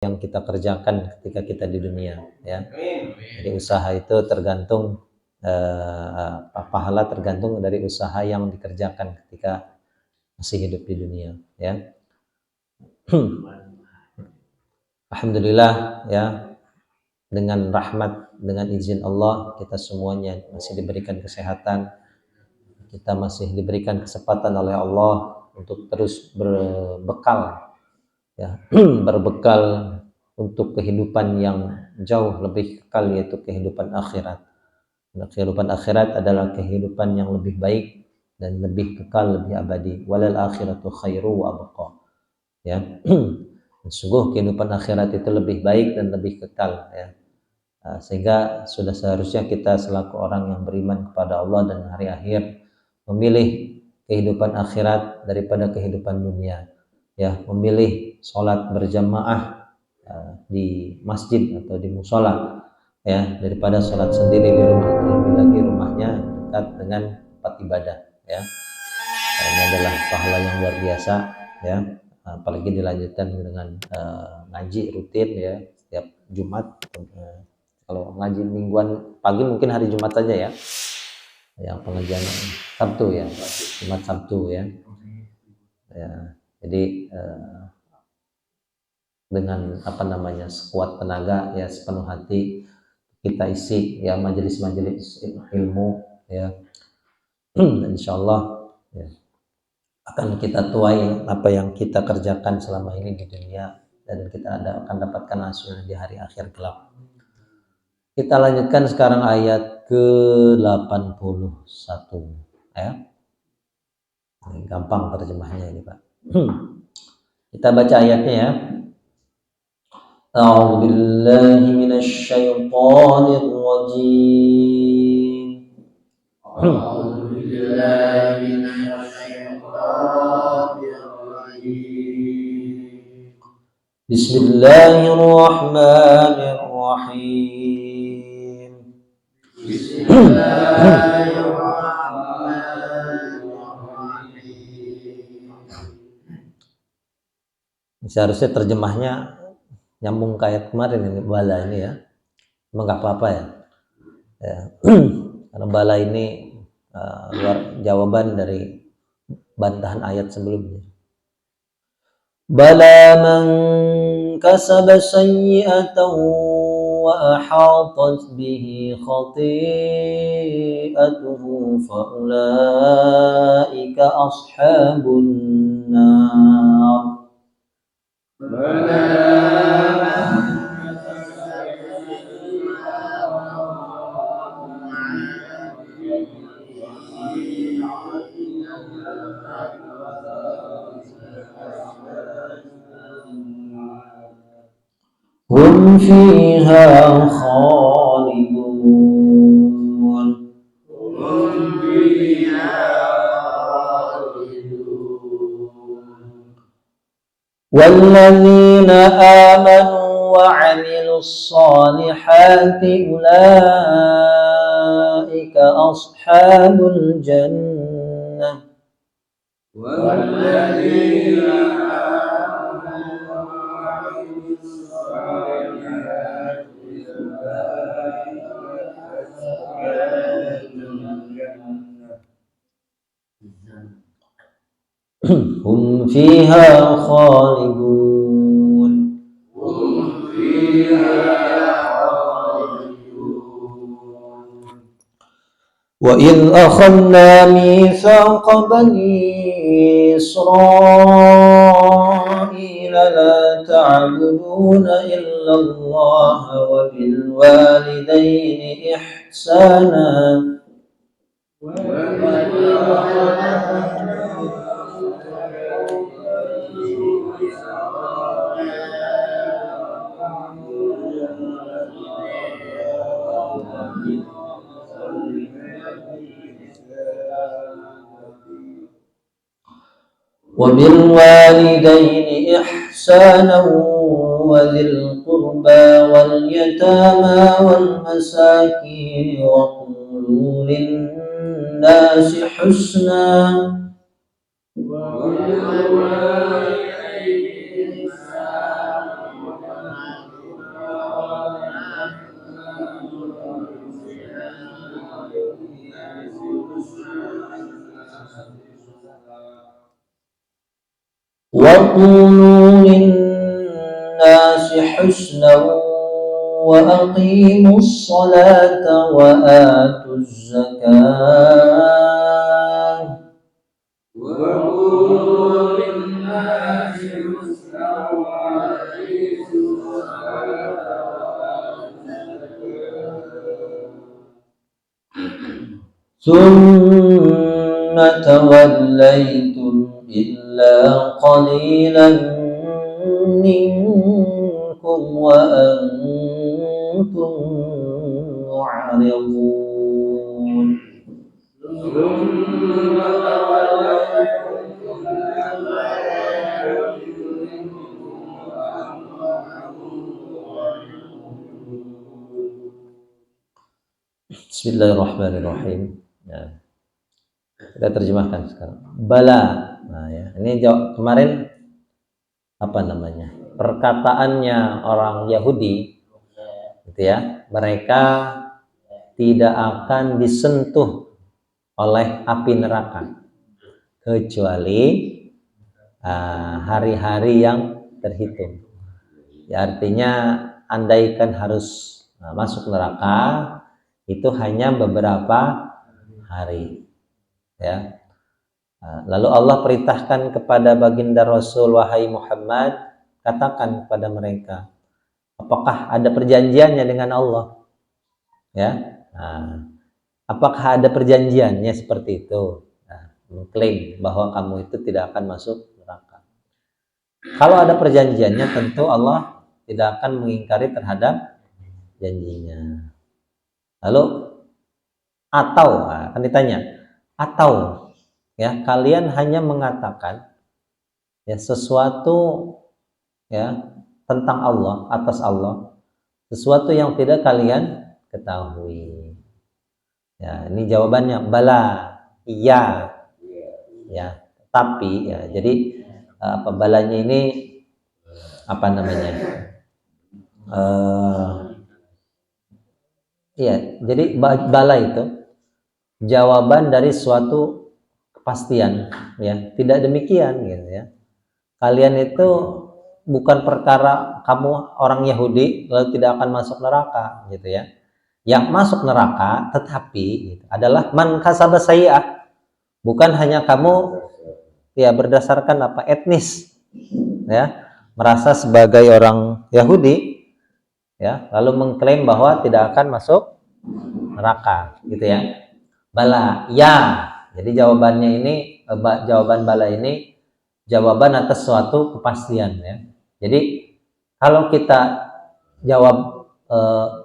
yang kita kerjakan ketika kita di dunia, ya. Jadi usaha itu tergantung pahala tergantung dari usaha yang dikerjakan ketika masih hidup di dunia, ya. Alhamdulillah, ya, dengan rahmat, dengan izin Allah kita semuanya masih diberikan kesehatan, kita masih diberikan kesempatan oleh Allah untuk terus berbekal, ya, berbekal untuk kehidupan yang jauh lebih kekal, yaitu kehidupan akhirat. Nah, kehidupan akhirat adalah kehidupan yang lebih baik dan lebih kekal, lebih abadi. Walal akhiratu khairu wa abqa. Ya. Sungguh kehidupan akhirat itu lebih baik dan lebih kekal, ya. Sehingga sudah seharusnya kita selaku orang yang beriman kepada Allah dan hari akhir memilih kehidupan akhirat daripada kehidupan dunia, ya, memilih sholat berjamaah di masjid atau di musola, ya, daripada sholat sendiri di rumah, terlebih lagi rumahnya dekat dengan tempat ibadah, ya. Ini adalah pahala yang luar biasa, ya, apalagi dilanjutkan dengan ngaji rutin, ya, setiap Jumat. Kalau ngaji mingguan pagi mungkin hari Jumat saja, ya, yang pengajian Sabtu, ya, Jumat Sabtu, ya. Jadi dengan sekuat tenaga, ya, sepenuh hati kita isi, ya, majelis-majelis ilmu, ya. Insyaallah, ya, akan kita tuai apa yang kita kerjakan selama ini di dunia, dan kita akan dapatkan hasilnya di hari akhir kelak. Kita lanjutkan sekarang ayat ke-81, ya. Ini gampang terjemahnya ini, Pak. Kita baca ayatnya, ya. A'udzu billahi minasy syaithanir rajim. A'udzu billahi minasy syaitonir rajim. Bismillahirrahmanirrahim. Bismillahirrahmanirrahim. Seharusnya terjemahnya nyambung ke ayat kemarin ini, bala ini, ya. Emang nggak apa-apa, ya. Karena bala ini jawaban dari bantahan ayat sebelumnya. Bala man kasaba sayyi'atan wa ahatat bihi khati'atuhu fa ulaika ashabun nar. Hum fiha khalidun. والذين آمنوا وعملوا الصالحات أولئك أصحاب الجنة. والذين آمنوا وعملوا الصالحات أولئك أصحاب الجنة هم فيها خالدون. وإذ أخذنا ميثاق بني إسرائيل لا تعبدون إلا الله وبالوالدين إحسانا. وبالوالدين إحسانا وذي القربى واليتامى والمساكين وقولوا للناس حسنا. Wa qulu lin-nasi husnan wa aqimus salata wa atuz zakah. ثم توليتم إلا قليلا منكم وأنتم معرضون. Bismillahirrahmanirrahim. Ya. Kita terjemahkan sekarang. Bala. Nah, ya. Ini kemarin apa namanya? Perkataannya orang Yahudi, gitu ya. Mereka tidak akan disentuh oleh api neraka kecuali hari-hari yang terhitung. Ya, artinya andaikan harus masuk neraka itu hanya beberapa hari, ya. Lalu Allah perintahkan kepada baginda Rasul, wahai Muhammad, katakan kepada mereka, apakah ada perjanjiannya dengan Allah? Ya, apakah ada perjanjiannya seperti itu? Mengklaim bahwa kamu itu tidak akan masuk neraka. Kalau ada perjanjiannya, tentu Allah tidak akan mengingkari terhadap janjinya. Lalu atau akan ditanya, atau ya kalian hanya mengatakan ya sesuatu ya tentang Allah, atas Allah, sesuatu yang tidak kalian ketahui. Ya, ini jawabannya bala, iya. Ya, tapi ya jadi apa balanya ini apa namanya? Iya, jadi bala itu jawaban dari suatu kepastian, ya. Tidak demikian, gitu ya. Kalian itu bukan perkara kamu orang Yahudi lalu tidak akan masuk neraka, gitu ya. Yang masuk neraka tetapi gitu, adalah man kasaba sayyi'ah. Bukan hanya kamu ya berdasarkan apa etnis, ya, merasa sebagai orang Yahudi, ya, lalu mengklaim bahwa tidak akan masuk neraka, gitu ya. Bala, ya. Jadi jawabannya ini jawaban bala ini jawaban atas suatu kepastian, ya. Jadi kalau kita jawab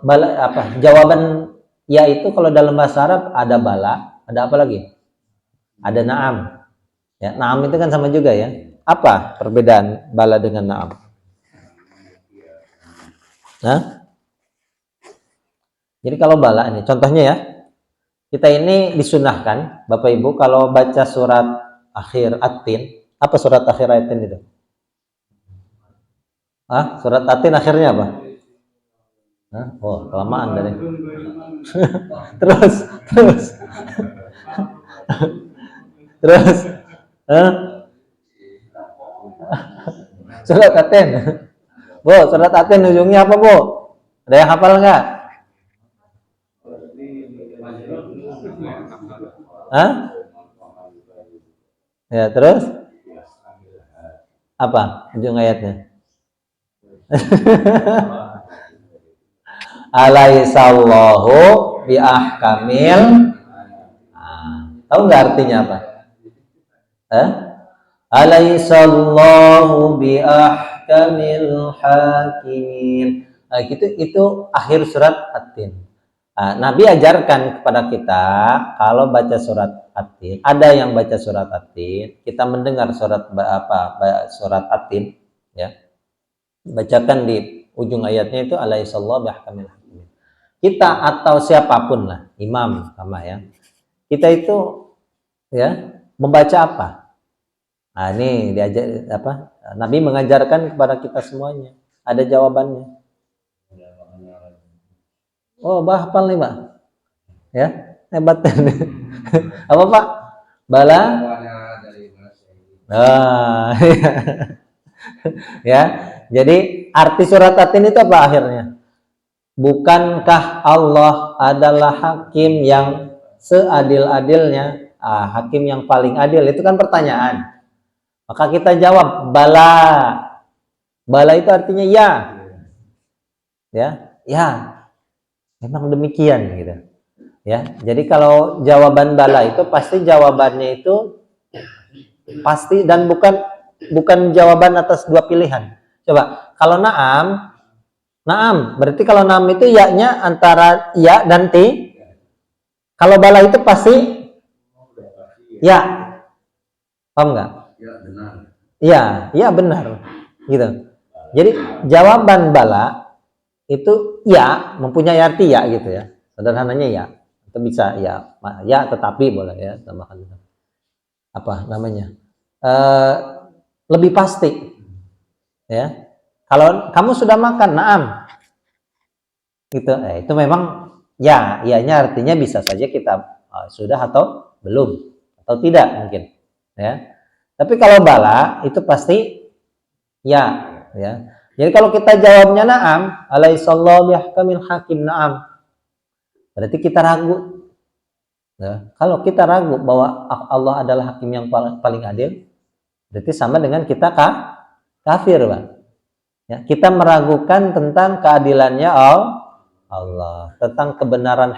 bala apa? Jawaban ya itu kalau dalam bahasa Arab ada bala, ada apa lagi? Ada na'am. Ya, na'am itu kan sama juga ya. Apa perbedaan bala dengan na'am? Hah? Jadi kalau bala ini contohnya ya. Kita ini disunahkan, Bapak Ibu, kalau baca surat akhir At-Tin, apa surat akhir At-Tin itu? Surat At-Tin akhirnya apa? Oh, kelamaan dari. terus. Terus. Surat At-Tin. Bu, surat At-Tin ujungnya apa, Bu? Ada yang hafal nggak? Ya, terus? Apa ujung ayatnya? Alaihissallahu biahkamil. Tahu nggak artinya apa? Alaihissallahu biahkamil hakimin. Gitu, itu akhir surat At-Tin. Nabi ajarkan kepada kita kalau baca surat At-Tin, ada yang baca surat At-Tin, kita mendengar surat surat At-Tin, ya. Bacakan di ujung ayatnya itu alaihissallahu biahkamil hakimin. Kita atau siapapun lah, imam sama ya. Kita itu ya membaca apa? Ini diajar apa? Nabi mengajarkan kepada kita semuanya. Ada jawabannya. Oh, hafal nih, Pak. Ya, hebat. Apa, Pak? Bala Nah, ya. Jadi arti surat At-Tin itu apa akhirnya? Bukankah Allah adalah hakim yang seadil-adilnya? Hakim yang paling adil, itu kan pertanyaan. Maka kita jawab bala. Bala itu artinya ya. Ya, memang demikian gitu. Ya, jadi kalau jawaban bala itu pasti jawabannya itu pasti dan bukan jawaban atas dua pilihan. Coba, kalau naam, berarti kalau naam itu ya-nya antara ya dan ti. Kalau bala itu pasti ya. Paham nggak? Ya benar. Ya benar. Gitu. Jadi jawaban bala itu ya, mempunyai arti ya gitu ya. Sederhananya ya. Atau bisa ya tetapi boleh ya, tambahkan apa namanya? Lebih pasti. Ya. Kalau kamu sudah makan, naam. Gitu. Itu memang ya, ianya artinya bisa saja kita sudah atau belum atau tidak mungkin. Ya. Tapi kalau bala itu pasti ya. Jadi kalau kita jawabnya na'am, alaihissallahu bihkamil hakim, na'am. Berarti kita ragu. Ya. Kalau kita ragu bahwa Allah adalah hakim yang paling adil, berarti sama dengan kita kafir, Pak. Ya, kita meragukan tentang keadilannya Allah, tentang kebenaran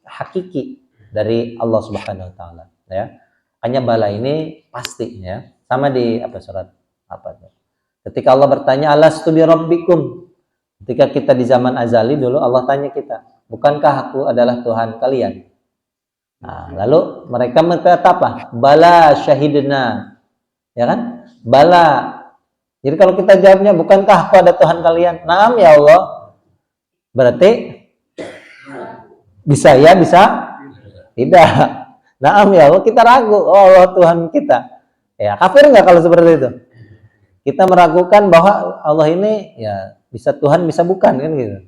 hakiki dari Allah Subhanahu wa taala, ya. Hanya bala ini pasti ya. Sama di surat apa? Ketika Allah bertanya, alastu bi rabbikum. Ketika kita di zaman azali dulu Allah tanya kita, bukankah aku adalah Tuhan kalian? Nah, lalu mereka berkata apa? Bala syahidna. Ya kan? Bala. Jadi kalau kita jawabnya, bukankah aku ada Tuhan kalian? Naam ya Allah. Berarti bisa ya, bisa tidak. Naam ya Allah, kita ragu. Oh Allah Tuhan kita. Ya, kafir nggak kalau seperti itu? Kita meragukan bahwa Allah ini ya bisa Tuhan, bisa bukan kan gitu.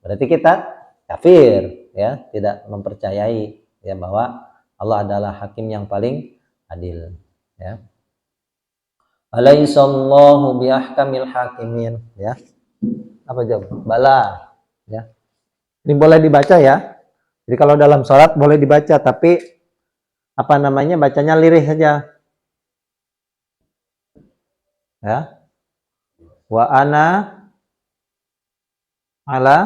Berarti kita kafir ya, tidak mempercayai ya bahwa Allah adalah hakim yang paling adil ya. Alaihissallahu biahkamil hakimin ya. Apa jawab? Bala ya. Ini boleh dibaca ya. Jadi kalau dalam sholat boleh dibaca, tapi bacanya lirih saja. Ya. Wa ana ala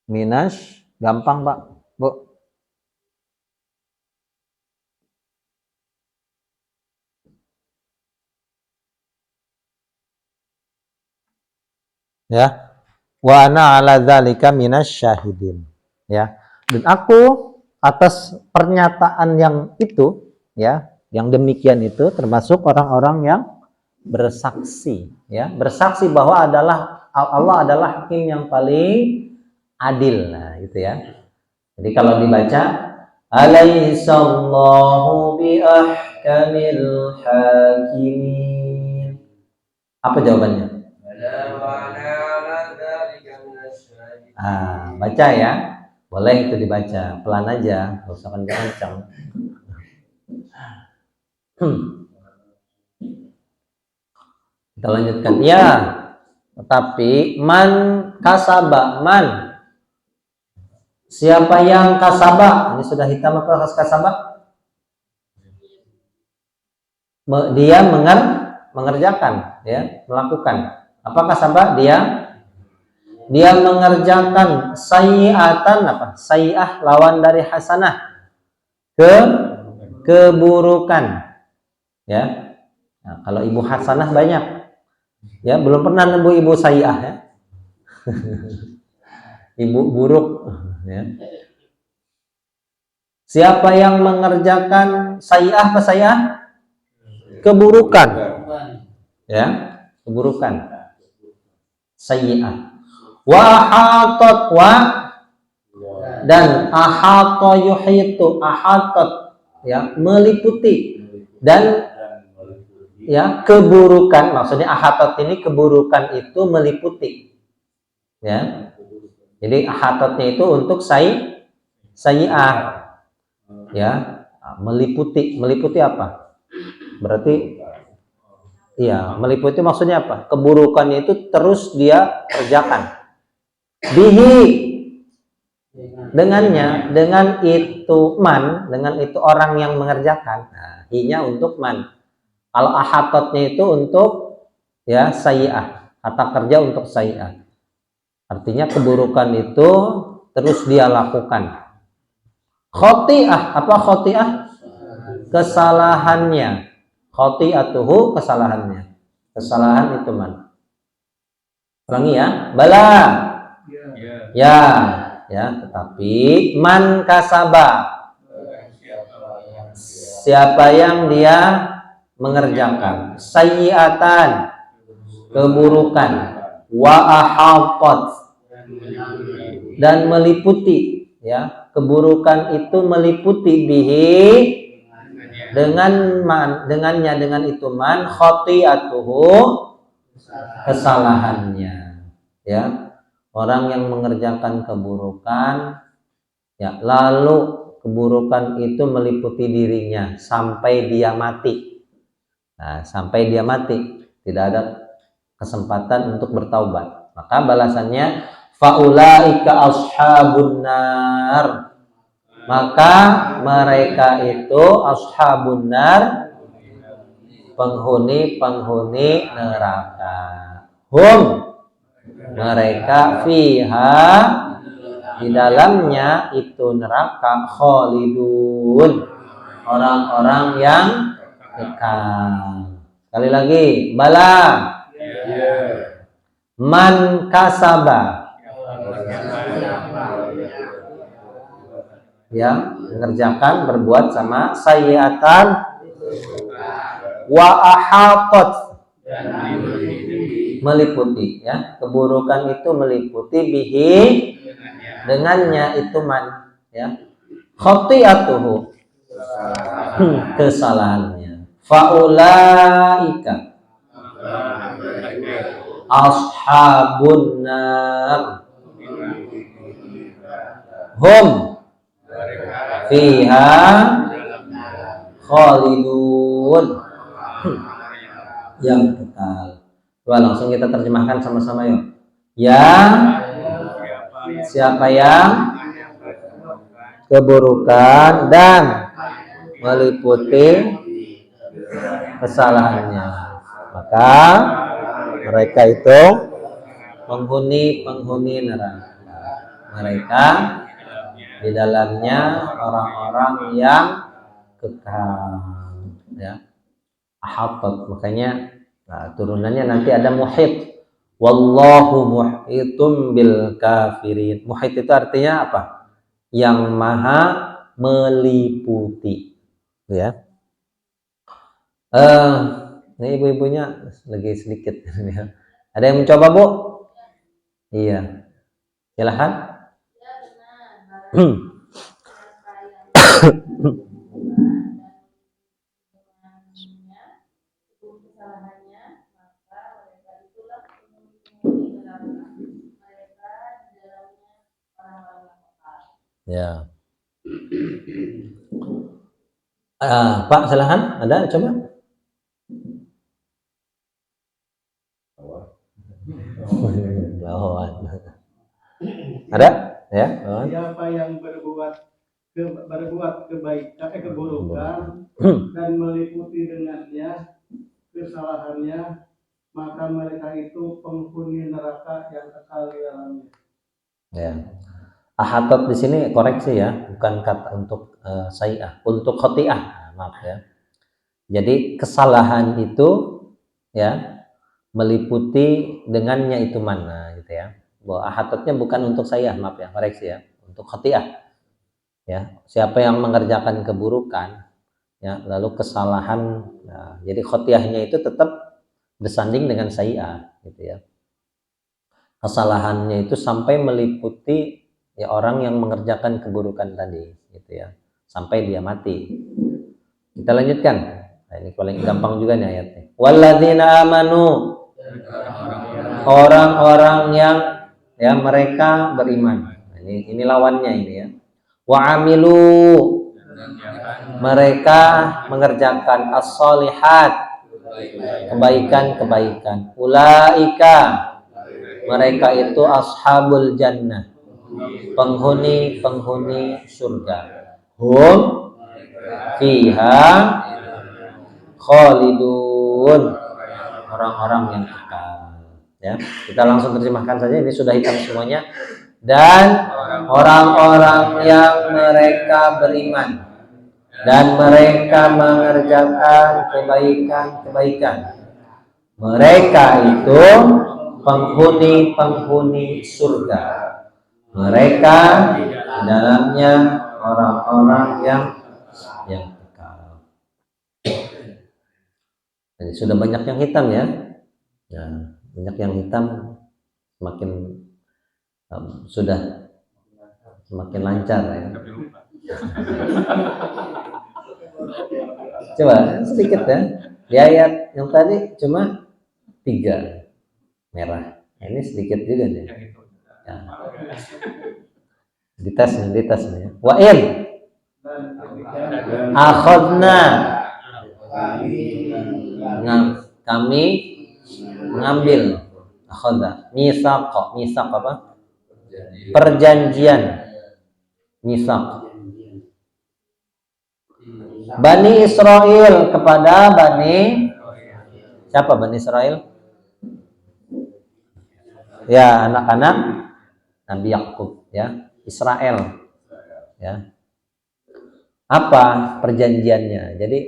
minasy, gampang Pak, Bu. Ya. Wa ana ala dzalika minasyahidin. Ya. Dan aku atas pernyataan yang itu ya, yang demikian itu termasuk orang-orang yang bersaksi ya, bersaksi bahwa Allah adalah hakim yang paling adil. Nah, itu ya. Jadi kalau dibaca alaihissallahu biahkamil hakimin. Apa jawabannya? Baca ya. Boleh itu dibaca, pelan aja, nggak usah kencang. Kita lanjutkan. Ya, tetapi man kasaba, man. Siapa yang kasaba? Ini sudah hitam apa kasaba? Dia mengerjakan, ya, melakukan. Apa kasaba? Dia mengerjakan sayyi'atan, apa? Sayyi'ah lawan dari hasanah. Keburukan. Ya. Nah, kalau ibu hasanah banyak. Ya, belum pernah nemu ibu sayyi'ah ya. Ibu buruk ya. Siapa yang mengerjakan sayyi'ah apa sayyi'ah? Keburukan. Ya, keburukan. Sayyi'ah. Wa ahatat dan ahata yuhitu, ahatat ya, meliputi, dan ya keburukan, maksudnya ahatat ini keburukan itu meliputi. Ya. Jadi ahatotnya itu untuk sayyi'ah. Ya, meliputi apa? Berarti iya, meliputi maksudnya apa? Keburukannya itu terus dia kerjakan. Bihi, dengannya, dengan itu dengan itu orang yang mengerjakan. Nah, hi-nya untuk man. Kalau ahatotnya itu untuk ya sayyi'ah, kata kerja untuk sayyi'ah. Artinya keburukan itu terus dia lakukan. Khoti'ah, apa khoti'ah? Kesalahannya. Khoti'atuhu, kesalahannya. Kesalahan itu man. Ulangi ya. Bala. Ya, ya, tetapi man kasaba. Siapa yang dia mengerjakan sayyi'atan, keburukan, wa ahatat, dan meliputi, ya, keburukan itu meliputi bihi, dengan itu man khoti'atuhu, kesalahannya, ya. Orang yang mengerjakan keburukan, ya, lalu keburukan itu meliputi dirinya sampai dia mati. Nah, sampai dia mati tidak ada kesempatan untuk bertaubat, maka balasannya faulaika ashabun nar, maka mereka itu ashabun nar, penghuni neraka. Hum, mereka fiha, di dalamnya itu neraka, khalidun, orang-orang yang kekal. Sekali lagi, bala, man kasaba, yang mengerjakan, berbuat sama sayyi'atan, wa ahatot, meliputi, ya, keburukan itu meliputi bihi, dengannya itu man, ya, khoti'atuhu, kesalahannya, faulaika ashabun nar, hum fiha khalidun, yang kekal. Coba langsung kita terjemahkan sama-sama yuk. Ya, siapa yang keburukan dan meliputi kesalahannya, maka mereka itu penghuni neraka. Mereka di dalamnya orang-orang yang kekal, ya. Ahatat, makanya turunannya nanti ada muhit. Wallahu muhitum bil kafirin. Muhit itu artinya apa? Yang maha meliputi, ya. Ini ibu-ibunya lagi sedikit. Ada yang mencoba, Bu? Iya. Silahkan. Ya. Pak, silahkan. Ada coba. Ada? Ya. Siapa yang berbuat kebaikan, keburukan dan meliputi dengannya kesalahannya, maka mereka itu penghuni neraka yang kekal di dalamnya. Ya. Ahatot di sini koreksi ya, bukan kata untuk sayyi'ah, untuk khoti'ah, maaf ya. Jadi kesalahan itu, ya, meliputi dengannya itu mana gitu ya. Bahwa ahatotnya bukan untuk sayyi'ah, maaf ya, koreksi ya, untuk khoti'ah. Ya, siapa yang mengerjakan keburukan, ya, lalu kesalahan, nah, jadi khoti'ahnya itu tetap bersanding dengan sayyi'ah gitu ya. Kesalahannya itu sampai meliputi, ya, orang yang mengerjakan keburukan tadi gitu ya, sampai dia mati. Kita lanjutkan. Nah, ini paling gampang juga nih ayatnya. Walladzina amanu, orang-orang yang ya, mereka beriman. Ini lawannya ini ya. Wa amilu, mereka mengerjakan as-solihat, kebaikan-kebaikan. Ulaika, mereka itu ashabul jannah, penghuni surga. Hum fiha khalidun, orang-orang yang kekal. Ya, kita langsung terjemahkan saja. Ini sudah hitam semuanya. Dan orang-orang yang mereka beriman dan mereka mengerjakan kebaikan-kebaikan, mereka itu penghuni surga. Mereka dalamnya orang-orang yang kekal. Jadi sudah banyak yang hitam ya. Nah, banyak yang hitam semakin sudah semakin lancar ya. Coba sedikit ya. Di ayat yang tadi cuma 3 merah. Ini sedikit juga nih. Ya. Dites nih. Wa in akhadna, kami mengambil, akhadha, misaq apa? Perjanjian, misaq. Bani Israel kepada siapa Bani Israel? Ya, anak-anak Nabi Yakub ya, Israel ya. Apa perjanjiannya? Jadi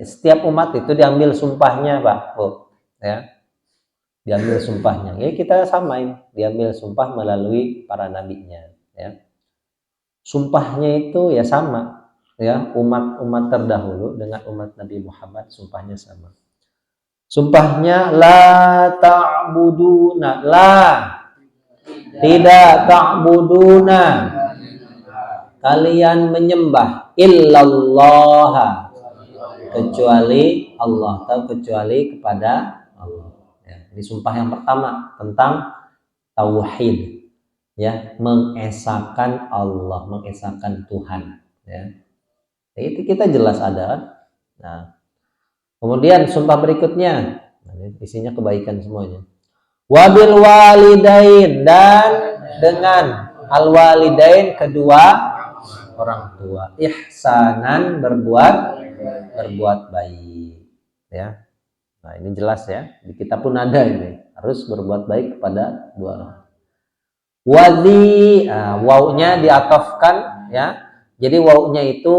setiap umat itu diambil sumpahnya, Pak, Bu, ya. Diambil sumpahnya. Ya kita samain, diambil sumpah melalui para nabinya ya. Sumpahnya itu ya sama ya, umat terdahulu dengan umat Nabi Muhammad sumpahnya sama. Sumpahnya la ta'buduna, tidak ta'buduna, kalian menyembah illallah, kecuali Allah, atau kecuali kepada Allah ya. Ini sumpah yang pertama tentang tauhid ya, mengesahkan Allah, mengesahkan Tuhan ya. Itu kita jelas ada. Nah, kemudian sumpah berikutnya, isinya kebaikan semuanya. Wabil walidain, dan dengan al walidain, kedua orang tua, ihsanan, berbuat baik ya. Nah, ini jelas ya, di kita pun ada ini, harus berbuat baik kepada dua orang. Wadhi, wawnya diatofkan ya, jadi wawnya itu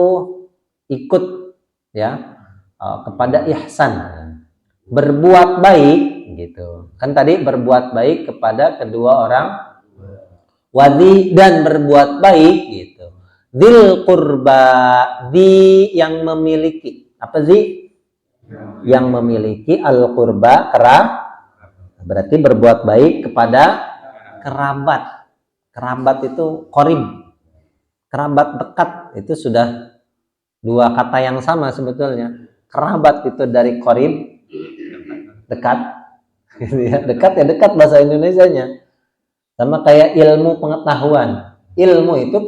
ikut ya, kepada ihsan, berbuat baik gitu kan, tadi berbuat baik kepada kedua orang, wadhi, dan berbuat baik gitu. Dzil qurba, di yang memiliki, apa sih? Yang memiliki, al qurba, berarti berbuat baik kepada kerabat. Kerabat itu qarib, kerabat dekat, itu sudah dua kata yang sama sebetulnya. Kerabat itu dari qarib, dekat ya, dekat bahasa Indonesianya. Sama kayak ilmu pengetahuan. Ilmu itu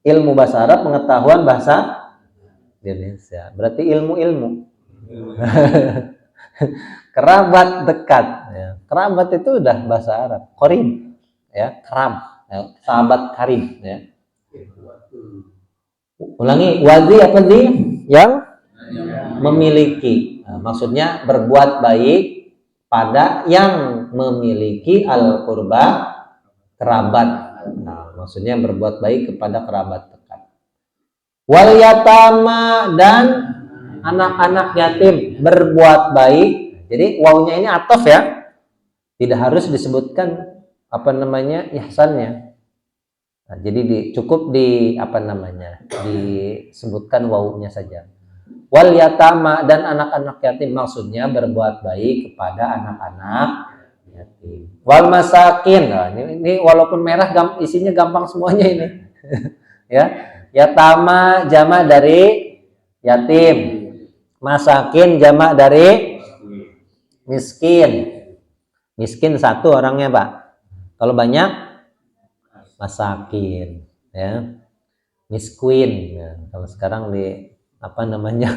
ilmu bahasa Arab, pengetahuan bahasa Indonesia. Berarti ilmu. Kerabat dekat ya. Kerabat itu udah bahasa Arab, qarib ya, ya, sahabat karib ya. Ulangi, wadhi apa sih? Yang memiliki. Nah, maksudnya berbuat baik pada yang memiliki al qurba, kerabat. Nah, maksudnya berbuat baik kepada kerabat dekat. Wal yatama, dan anak-anak yatim, berbuat baik. Jadi wawnya ini atof ya, tidak harus disebutkan apa namanya ihsannya. Nah, jadi cukup disebutkan wawunya saja. Wal yatama, dan anak-anak yatim, maksudnya berbuat baik kepada anak-anak yatim. Wal masakin, nah, ini walaupun merah isinya gampang semuanya ini. Ya, yatama jamak dari yatim, masakin jamak dari miskin. Miskin satu orangnya, Pak. Kalau banyak, masakin, ya. Miskin. Ya. Kalau sekarang di apa namanya,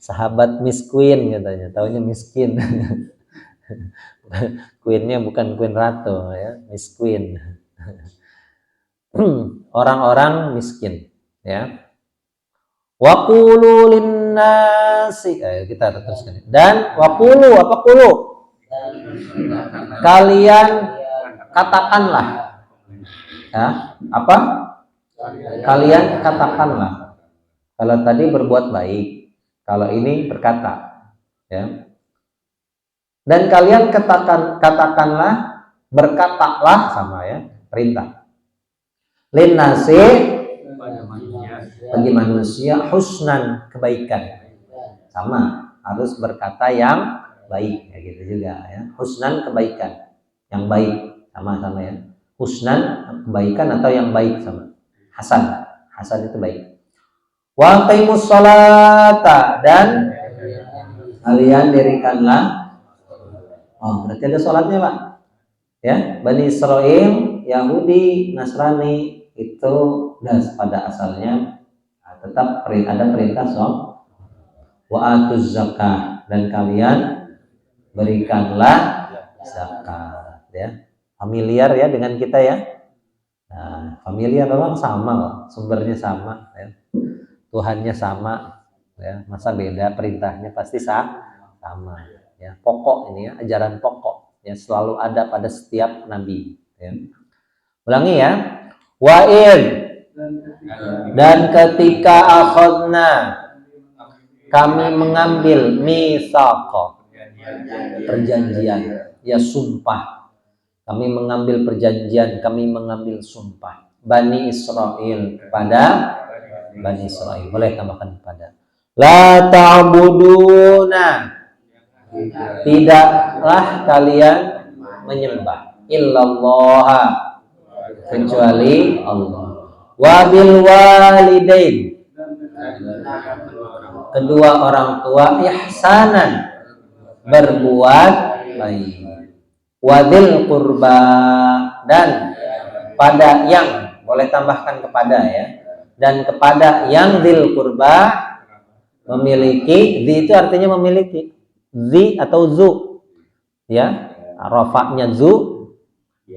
sahabat miskin katanya, taunya miskin. Queennya bukan queen ratu, ya, miskin. Orang-orang miskin, ya. Waqulu linnasi, kita teruskan. Dan waqulu, apa qulu? Kalian katakanlah, ya, apa? Kalian katakanlah. Kalau tadi berbuat baik, kalau ini berkata, ya. Dan kalian katakanlah, berkatalah, sama ya, perintah. Linnasi, bagi manusia, husnan, kebaikan. Sama, harus berkata yang baik, ya gitu juga ya. Husnan, kebaikan, yang baik, sama-sama ya. Husnan, kebaikan atau yang baik, sama. Hasan, hasan itu baik. Wa aqimus sholata, dan kalian dirikanlah. Oh, berarti ada sholatnya, Pak. Ya, Bani Israel, Yahudi, Nasrani itu pada asalnya tetap ada perintah sholat. Wa atuz zakah, dan kalian berikanlah zakat, ya. Familiar ya dengan kita ya. Nah, familiar memang sama, sumbernya sama, ya. Tuhannya sama, ya. Masa beda, perintahnya pasti sama, ya. Pokok ini ya, ajaran pokok, ya, selalu ada pada setiap nabi, ya. Ulangi ya. Wa'id, dan ketika akhadna, kami mengambil misaqah, perjanjian, ya, sumpah. Kami mengambil perjanjian, kami mengambil sumpah. Bani Israel, kepada Bani Israel. Boleh tambahkan kepada. La ta'buduna, tidaklah kalian menyembah illallah, kecuali Allah. Wabil walidain, kedua orang tua, ihsanan, berbuat baik. Wadil qurba, dan pada yang, boleh tambahkan kepada ya, dan kepada yang dil qurba, memiliki, di itu artinya memiliki, zi atau zu, ya, rafa'nya zu,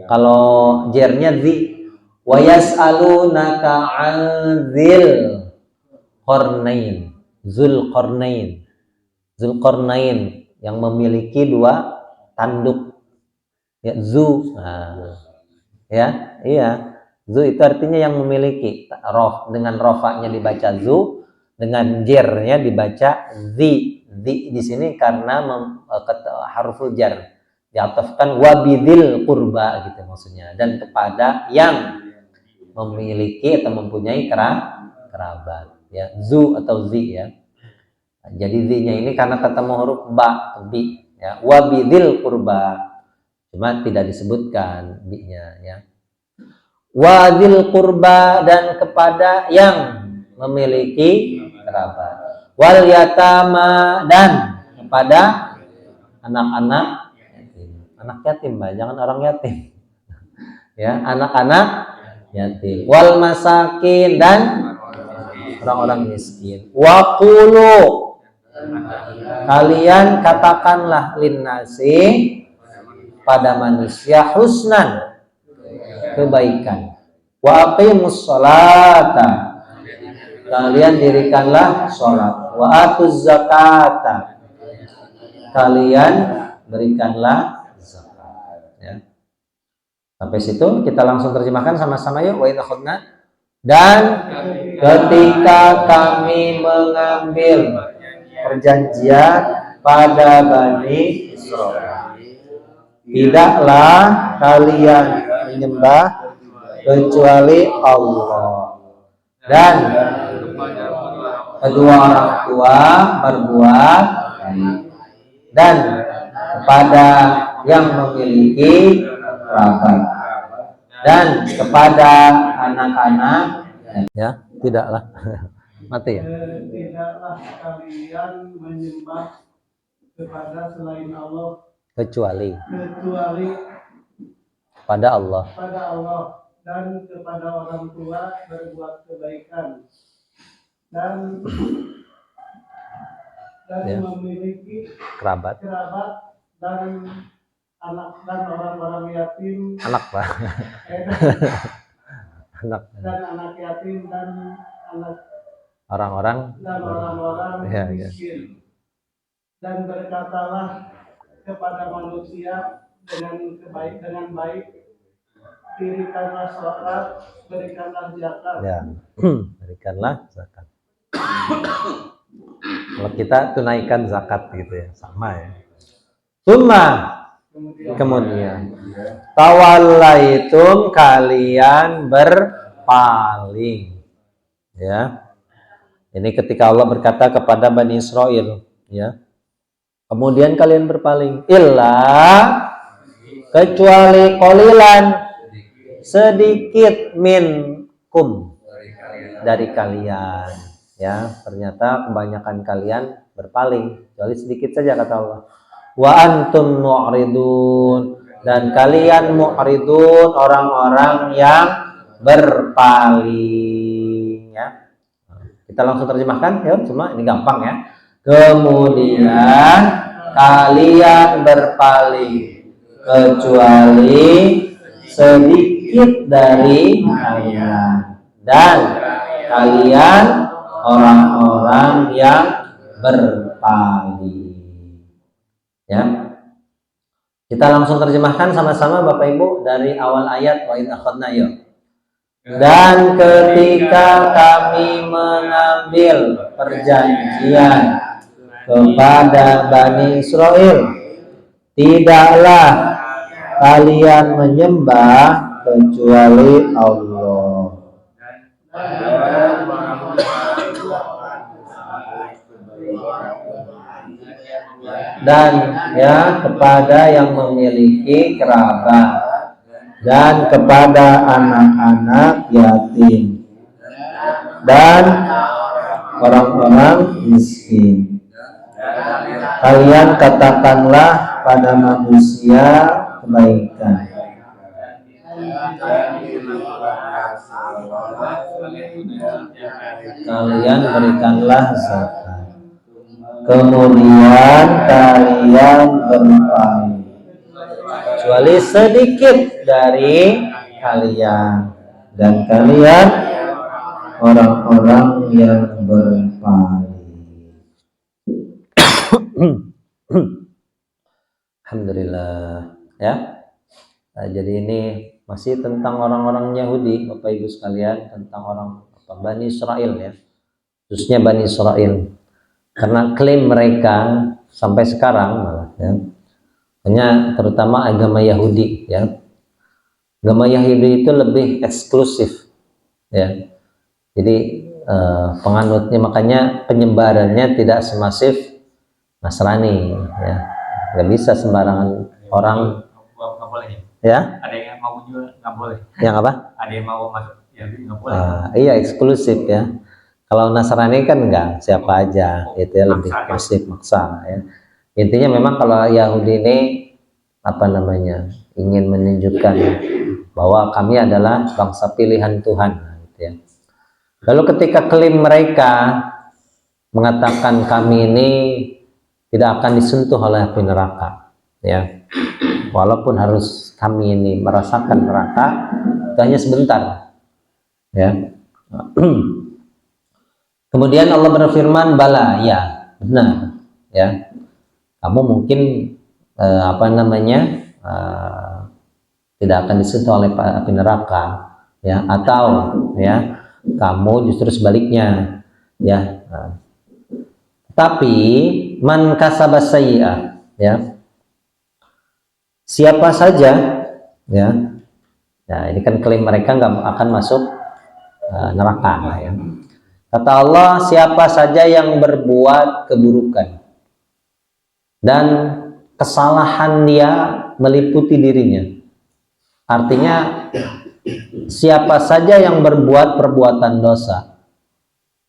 kalau jernya zi. Wa yas'alunaka 'anzil qarnain, Zulqarnain, Zulqarnain yang memiliki dua tanduk, ya, zu. Nah, ya, iya, zu itu artinya yang memiliki, dengan rofaknya dibaca zu, dengan jernya dibaca zi. Zi di sini karena harful jar, diatofkan wabidil qurba gitu maksudnya, dan kepada yang memiliki atau mempunyai kerabat, ya, zu atau zi ya. Jadi zi-nya ini karena ketemu huruf ba, bi, ya, wabidil qurba, cuma tidak disebutkan bi-nya ya. Wadil qurba, dan kepada yang memiliki kerabat. Wal yatama, dan kepada anak-anak yatim. Anak yatim, Mbak, jangan orang yatim. Ya, anak-anak yatim. Wal masakin, dan orang-orang miskin. Waqulu, kalian katakanlah, linnasi, pada manusia, husnan, kebaikan. Wa aqimus sholata, kalian dirikanlah sholat. Wa atuz zakata, kalian berikanlah zakat, ya. Sampai situ kita langsung terjemahkan sama-sama yuk. Wa idza akhadna, dan ketika kami mengambil perjanjian pada Bani Israel, tidaklah kalian menyembah kecuali Allah, dan kedua orang tua berbuat baik, dan kepada yang memiliki kerabat, dan kepada anak-anak, ya, tidaklah mati ya. Tidaklah kalian menyembah kepada selain Allah, kecuali kecuali pada Allah pada Allah dan kepada orang tua berbuat kebaikan dan Ya. memiliki kerabat dan anak dan orang-orang yatim anak Pak anak dan anak yatim dan orang-orang ya, miskin. Dan berkatalah kepada manusia dengan baik, dirikanlah sholat, berikanlah zakat. ya. Berikanlah zakat. Kalau kita tunaikan zakat gitu ya, sama ya. Kemudian tawallaitum, kalian berpaling. Ya. Ini ketika Allah berkata kepada Bani Israel, ya. Kemudian kalian berpaling, kecuali qalilan, sedikit minkum, dari kalian. Ya, ternyata kebanyakan kalian berpaling, kecuali sedikit saja kata Allah. Wa antum mu'ridun, dan kalian mu'ridun, orang-orang yang berpaling. Ya. Kita langsung terjemahkan, ya, cuma ini gampang ya. Kemudian kalian berpaling, kecuali sedikit dari kalian, dan kalian orang-orang yang berpaling. Ya, kita langsung terjemahkan sama-sama Bapak Ibu dari awal ayat wa idh akhadna ya. Dan ketika kami mengambil perjanjian kepada Bani Israel, tidaklah kalian menyembah kecuali Allah. Dan ya, kepada yang memiliki kerabat dan kepada anak-anak yatim dan orang-orang miskin. Kalian katakanlah pada manusia kebaikan. Kalian berikanlah zakat. Kemudian kalian berpaling, kecuali sedikit dari kalian, dan kalian orang-orang yang berpaling. Alhamdulillah ya. Nah, jadi ini masih tentang orang-orang Yahudi, Bapak Ibu sekalian, tentang orang Bani Israel ya, khususnya Bani Israel, karena klaim mereka sampai sekarang malah ya, hanya terutama agama Yahudi ya. Agama Yahudi itu lebih eksklusif ya. Jadi penganutnya, makanya penyebarannya tidak semasif Nasrani ya. Nggak bisa sembarangan orang. Nggak boleh Ya. Ada yang mau juga nggak boleh. Yang apa? Ada yang mau masuk Yahudi nggak boleh. Iya, eksklusif ya. Kalau Nasrani kan enggak, siapa aja, itu ya, lebih masif, maksa ya. Intinya memang kalau Yahudi ini apa namanya, ingin menunjukkan bahwa kami adalah bangsa pilihan Tuhan gitu ya. Lalu ketika klaim mereka mengatakan kami ini tidak akan disentuh oleh api neraka ya, walaupun harus kami ini merasakan neraka, itu hanya sebentar ya. Kemudian Allah berfirman, bala, ya benar ya, kamu mungkin tidak akan disentuh oleh api neraka ya, atau ya kamu justru sebaliknya ya. Tapi man kasaba sayyi'ah ya, siapa saja ya, nah ini kan klaim mereka nggak akan masuk neraka ya. Kata Allah, siapa saja yang berbuat keburukan dan kesalahan dia meliputi dirinya. Artinya siapa saja yang berbuat perbuatan dosa,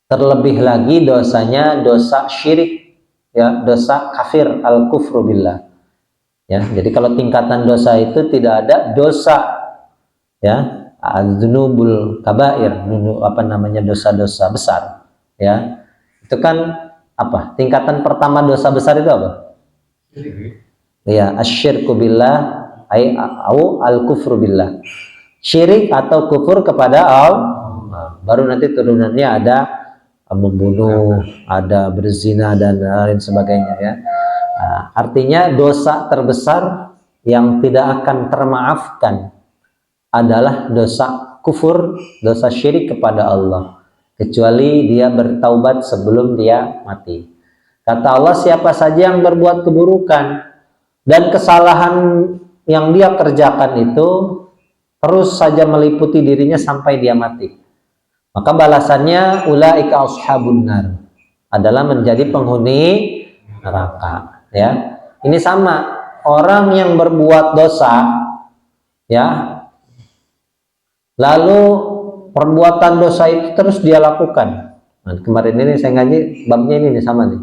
terlebih lagi dosanya dosa syirik ya, dosa kafir, al-kufru billah Ya, jadi kalau tingkatan dosa itu tidak ada dosa, ya, dzunubul kabair, apa namanya, dosa-dosa besar, ya. Itu kan apa? Tingkatan pertama dosa besar itu apa? Ya, asyirku billah au al-kufru billah. Syirik atau kufur kepada Allah. Baru nanti turunannya ada membunuh, ada berzina dan lain sebagainya, ya. Nah, artinya dosa terbesar yang tidak akan termaafkan adalah dosa kufur, dosa syirik kepada Allah, kecuali dia bertaubat sebelum dia mati. Kata Allah, siapa saja yang berbuat keburukan dan kesalahan yang dia kerjakan itu terus saja meliputi dirinya sampai dia mati, maka balasannya ulaika ashabun nar, adalah menjadi penghuni neraka, ya. Ini sama, orang yang berbuat dosa, ya, lalu perbuatan dosa itu terus dia lakukan. Nah, kemarin ini saya ngaji babnya ini sama nih,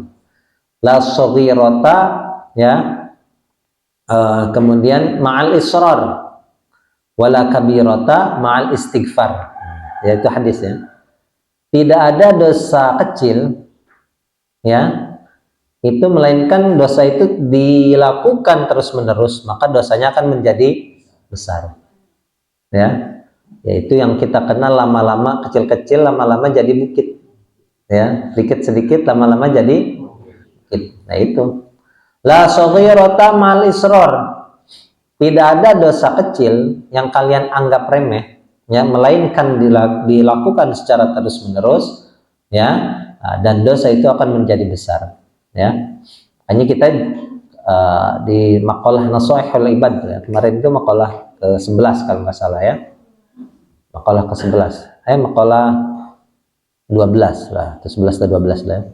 la shaghirata, ya, kemudian ma'al israr wala kabirata ma'al istighfar, yaitu hadisnya. Tidak ada dosa kecil, ya, itu melainkan dosa itu dilakukan terus menerus, maka dosanya akan menjadi besar, ya. Yaitu yang kita kenal lama-lama kecil-kecil, lama-lama jadi bukit, ya, sedikit sedikit lama-lama jadi bukit. Nah itu la shaghirata ma'al israr, tidak ada dosa kecil yang kalian anggap remeh, ya, melainkan dilakukan secara terus-menerus, ya, dan dosa itu akan menjadi besar, ya. Hanya kita di maqalah Nashihul Ibad, ya, kemarin itu maqalah ke-11 kalau nggak salah, ya, maqalah ke-11, maqalah 12 lah, atau 11 atau 12 lah, ya.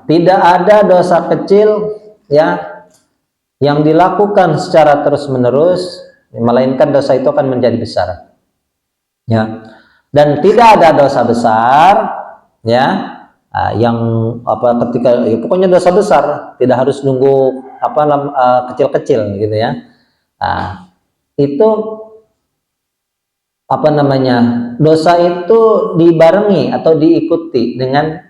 Tidak ada dosa kecil, ya, yang dilakukan secara terus-menerus, melainkan dosa itu akan menjadi besar, ya. Dan tidak ada dosa besar, ya, yang apa, ketika, ya, pokoknya dosa besar tidak harus nunggu apa kecil-kecil gitu, ya. Itu apa namanya, dosa itu dibarengi atau diikuti dengan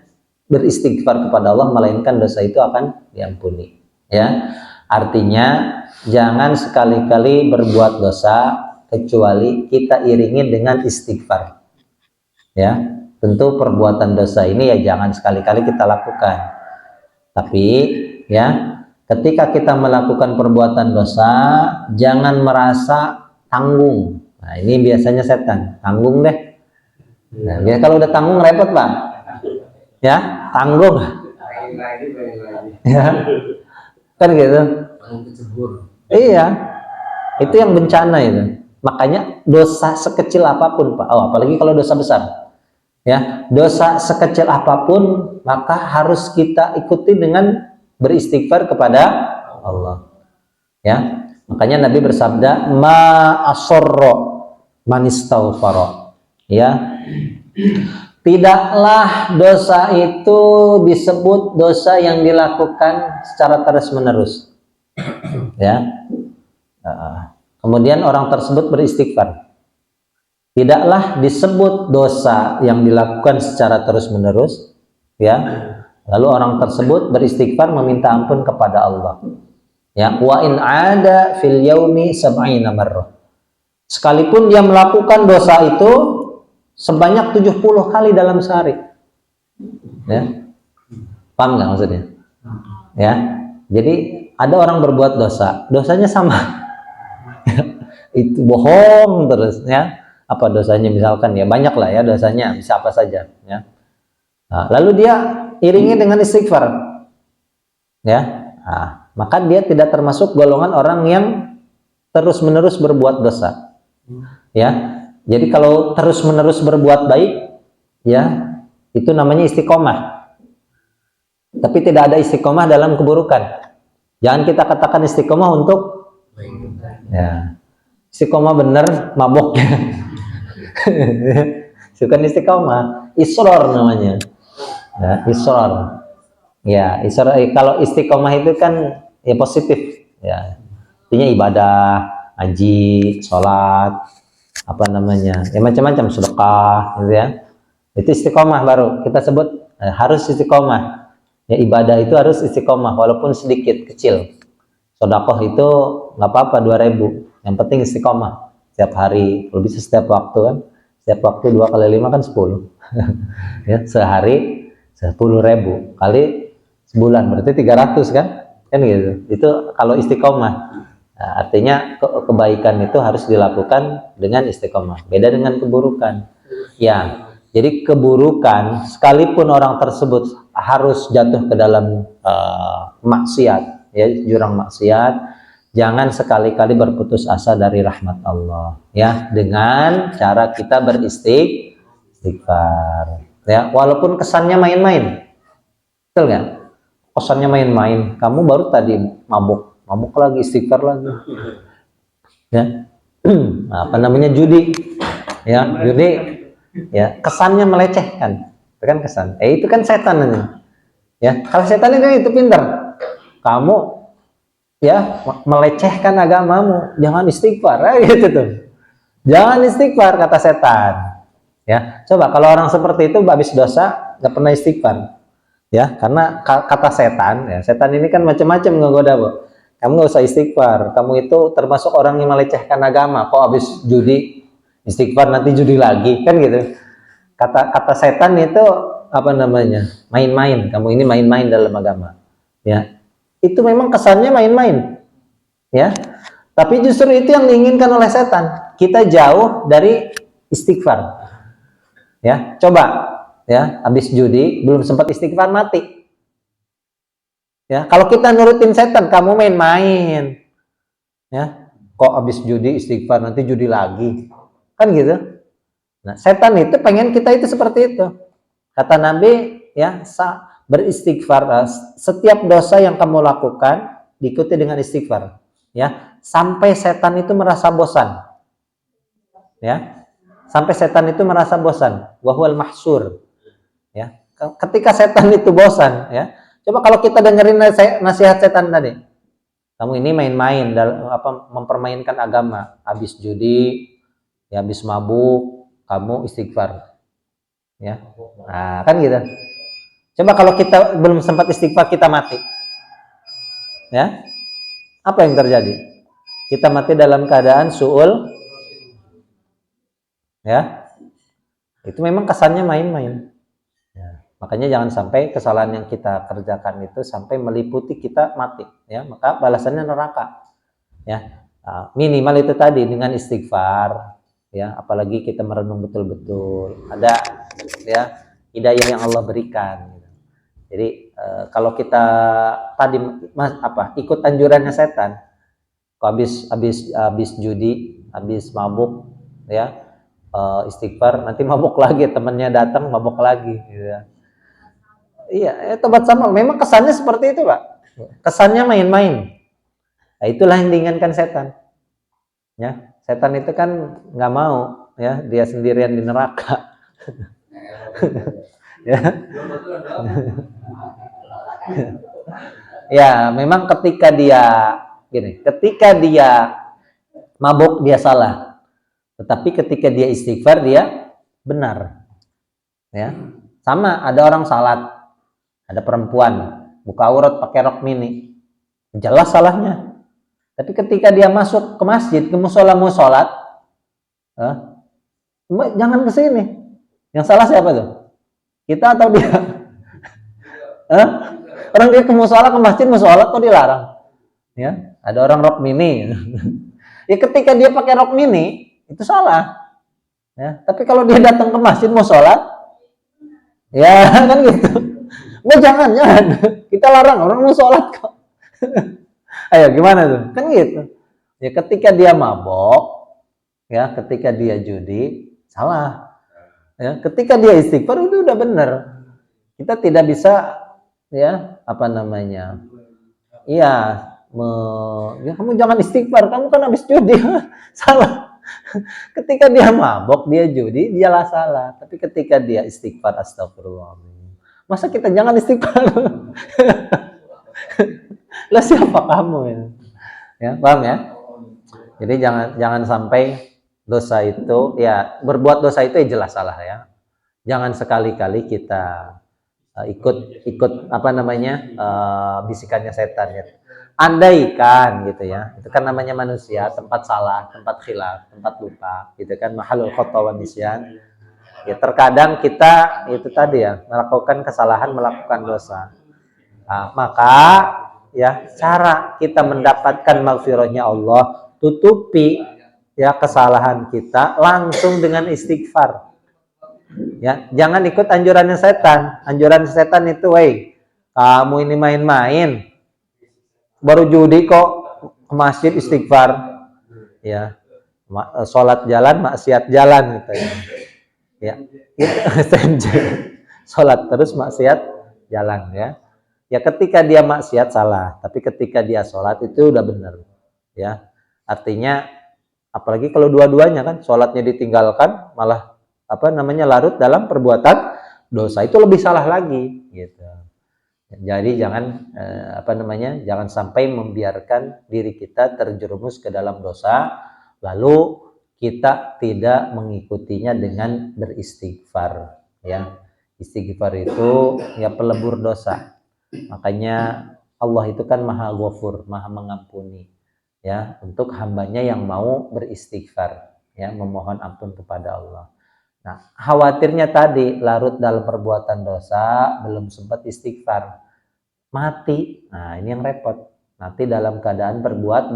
beristighfar kepada Allah, melainkan dosa itu akan diampuni, ya. Artinya jangan sekali-kali berbuat dosa kecuali kita iringi dengan istighfar, ya. Tentu perbuatan dosa ini ya jangan sekali-kali kita lakukan, tapi, ya, ketika kita melakukan perbuatan dosa jangan merasa tanggung. Nah, ini biasanya setan, tanggung deh. Nah, kalau udah tanggung repot, Pak, ya, tanggung, ya, kan gitu. Iya, itu yang bencana itu. Makanya dosa sekecil apapun, Pak, apalagi kalau dosa besar, ya, dosa sekecil apapun maka harus kita ikuti dengan beristighfar kepada Allah, ya. Makanya Nabi bersabda, ma asorro manistaghfara, ya, tidaklah dosa itu disebut dosa yang dilakukan secara terus-menerus, ya. Kemudian orang tersebut beristighfar, tidaklah disebut dosa yang dilakukan secara terus-menerus, ya. Lalu orang tersebut beristighfar meminta ampun kepada Allah, ya. Wa in ada fil yaumi sab'ina marrah, sekalipun dia melakukan dosa itu sebanyak 70 kali dalam sehari, ya. Paham nggak maksudnya, ya? Jadi ada orang berbuat dosa, dosanya sama itu bohong terus, ya. Apa dosanya, misalkan, ya, banyak lah, ya, dosanya bisa apa saja, ya. Nah, lalu dia iringi dengan istighfar, ya. Nah, maka dia tidak termasuk golongan orang yang terus-menerus berbuat dosa, ya. Jadi kalau terus-menerus berbuat baik, ya, itu namanya istiqomah. Tapi tidak ada istiqomah dalam keburukan. Jangan kita katakan istiqomah untuk, ya, istiqomah bener maboknya. Bukan istiqomah, israr namanya, ya, israr, ya, israr. Kalau istiqomah itu kan ya positif ya. Artinya ibadah, haji, sholat, apa namanya, ya macam-macam, sedekah gitu ya. Itu istiqomah baru kita sebut harus istiqomah. Ya ibadah itu harus istiqomah walaupun sedikit kecil. Sedekah itu nggak apa-apa 2.000, yang penting istiqomah setiap hari, kalau bisa setiap waktu kan. Setiap waktu 2 kali 5 kan 10. Ya, sehari 10.000 kali sebulan berarti 300 kan gitu. Itu kalau istiqomah. Nah, artinya kebaikan itu harus dilakukan dengan istiqomah. Beda dengan keburukan. Ya, jadi keburukan sekalipun orang tersebut harus jatuh ke dalam maksiat, ya jurang maksiat, jangan sekali-kali berputus asa dari rahmat Allah, ya dengan cara kita beristighfar, ya walaupun kesannya main-main, betul nggak? Kesannya main-main, kamu baru tadi mabuk lagi, istighfar lagi, ya apa namanya, judi, ya judi, ya kesannya melecehkan, itu kan kesan, itu kan setan ini, ya kalau setan itu pintar, kamu ya melecehkan agamamu, jangan istighfar, gitu tuh, jangan istighfar kata setan, ya coba kalau orang seperti itu habis dosa nggak pernah istighfar, ya karena kata setan, ya setan ini kan macam-macam ngegoda, Bu. Kamu nggak usah istighfar, kamu itu termasuk orang yang melecehkan agama, kok habis judi istighfar nanti judi lagi, kan gitu. Kata setan itu apa namanya, main-main, kamu ini main-main dalam agama, ya itu memang kesannya main-main, ya tapi justru itu yang diinginkan oleh setan, kita jauh dari istighfar, ya coba, ya habis judi belum sempat istighfar mati, ya kalau kita nurutin setan, kamu main-main, ya kok habis judi istighfar nanti judi lagi, kan gitu. Nah setan itu pengen kita itu seperti itu, kata Nabi, ya beristighfar, setiap dosa yang kamu lakukan diikuti dengan istighfar, ya sampai setan itu merasa bosan, ya sampai setan itu merasa bosan, wahwal mahsur, ya ketika setan itu bosan, ya coba kalau kita dengerin nasihat setan tadi, kamu ini main-main dalam apa, mempermainkan agama, habis judi, ya habis mabuk, kamu istighfar, ya nah kan gitu. Coba kalau kita belum sempat istighfar, kita mati, ya apa yang terjadi? Kita mati dalam keadaan su'ul, ya itu memang kesannya main-main, ya, makanya jangan sampai kesalahan yang kita kerjakan itu sampai meliputi kita mati, ya maka balasannya neraka, ya minimal itu tadi dengan istighfar, ya apalagi kita merenung betul-betul ada, ya hidayah yang Allah berikan. Jadi kalau kita tadi ikut anjurannya setan, habis judi, habis mabuk, ya istighfar, nanti mabuk lagi, temannya datang mabuk lagi, gitu ya. Iya, tobat sama, memang kesannya seperti itu, Pak. Kesannya main-main. Nah, itulah yang diinginkan setan. Ya, setan itu kan nggak mau, ya dia sendirian di neraka. Ya. Ya, memang ketika dia mabuk dia salah. Tetapi ketika dia istighfar dia benar. Ya. Sama ada orang salat, ada perempuan buka aurat pakai rok mini. Jelas salahnya. Tapi ketika dia masuk ke masjid, ke musola mau sholat, jangan ke sini. Yang salah siapa tuh? Kita atau dia? Orang dia ke musola, ke masjid mau sholat kok dilarang? Ya, ada orang rok mini. Ya ketika dia pakai rok mini itu salah. Ya, tapi kalau dia datang ke masjid mau sholat, ya kan gitu. Jangan. Kita larang orang mau sholat kok. Ayo gimana tuh? Kan gitu. Ya ketika dia mabok, ya ketika dia judi, salah. Ya, ketika dia istighfar itu udah benar. Kita tidak bisa, ya apa namanya? Iya, ya kamu jangan istighfar, kamu kan habis judi. Salah. Ketika dia mabok, dia judi, dialah salah. Tapi ketika dia istighfar, astagfirullah. Masa kita jangan istighfar? Lah siapa kamu ini? Ya, paham ya? Jadi jangan sampai dosa itu, ya berbuat dosa itu ya jelas salah ya. Jangan sekali-kali kita ikut apa namanya bisikannya setan ya. Andaikan gitu ya, itu kan namanya manusia, tempat salah, tempat khilaf, tempat lupa, gitu kan, mahalul khata wan nisyan. Ya terkadang kita itu tadi ya melakukan kesalahan, melakukan dosa. Nah, maka ya cara kita mendapatkan maghfirahnya Allah, tutupi ya kesalahan kita langsung dengan istighfar. Ya, jangan ikut anjuran setan. Anjuran setan itu, "Woi, kamu ini main-main. Baru judi kok ke masjid istighfar." Ya. Salat jalan, maksiat jalan gitu ya. Ya. Salat terus maksiat jalan ya. Ya ketika dia maksiat salah, tapi ketika dia sholat itu udah benar. Ya. Artinya apalagi kalau dua-duanya kan, sholatnya ditinggalkan malah apa namanya larut dalam perbuatan dosa, itu lebih salah lagi gitu. Jadi jangan jangan sampai membiarkan diri kita terjerumus ke dalam dosa lalu kita tidak mengikutinya dengan beristighfar ya. Istighfar itu ya pelebur dosa. Makanya Allah itu kan Maha Ghafur, Maha mengampuni ya untuk hambanya yang mau beristighfar ya, memohon ampun kepada Allah. Nah, khawatirnya tadi larut dalam perbuatan dosa, belum sempat istighfar, mati. Nah, ini yang repot. Mati dalam keadaan berbuat